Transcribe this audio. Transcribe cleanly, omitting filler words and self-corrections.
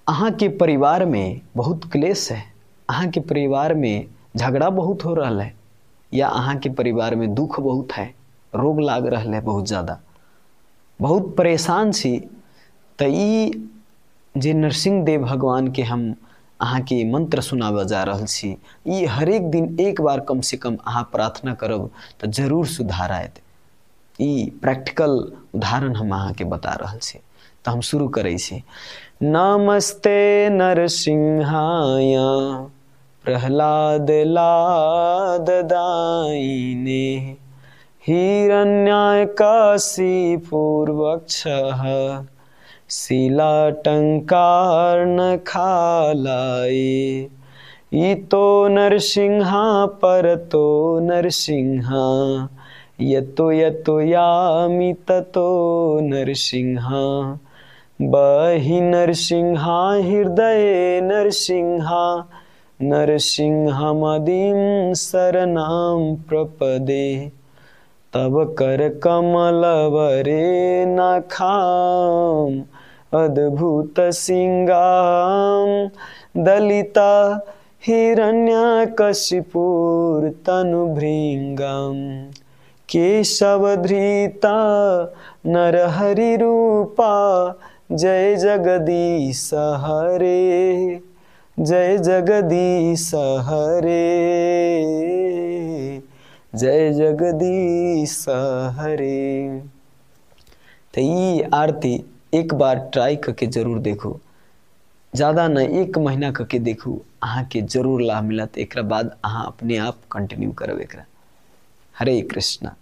अहाँ के परिवार में बहुत क्लेश है, अहाँ के परिवार में झगड़ा बहुत हो रहा है, या अहाँ के परिवार में दुख बहुत है, रोग लाग रहा है बहुत ज़्यादा, बहुत परेशान छी, तो ई जे नरसिंह देव भगवान के हम अहाँ के मंत्र सुनाबे जा रहल छी, ई हरेक दिन एक बार कम से कम अहाँ प्रार्थना करब तो जरूर सुधार आयत। ई प्रैक्टिकल उदाहरण हम अहाँ के बता रहल छी। तो हम शुरू करै छी। नमस्ते नरसिंहाय प्रहलाद लाद दायिने हिरण्याय काशीपुर्वक्षः शिलाटङ्कारनखालाये इतो नरसिंहा परतो नरसिंहा यतो यतो यामि ततो नरसिंहा बहि नरसिंहा हृदये नरसिंहा नरसिंहमदिं शरणं प्रपदे तब कर कमलवरे नखाम अद्भुत सिंगाम दलिता हिरण्यकशिपुर्तनुभृङ्गं केशवधृता नरहरि रूपा जय जगदीश हरे जय जगदीश हरे जय जगदीश हरे। तो ये आरती एक बार ट्राई करके जरूर देखो, ज़्यादा न 1 महीना करके देखू, अहाँ के जरूर लाभ मिलत। एक बाद अहाँ अपने आप कंटिन्यू करब एकरा। हरे कृष्णा।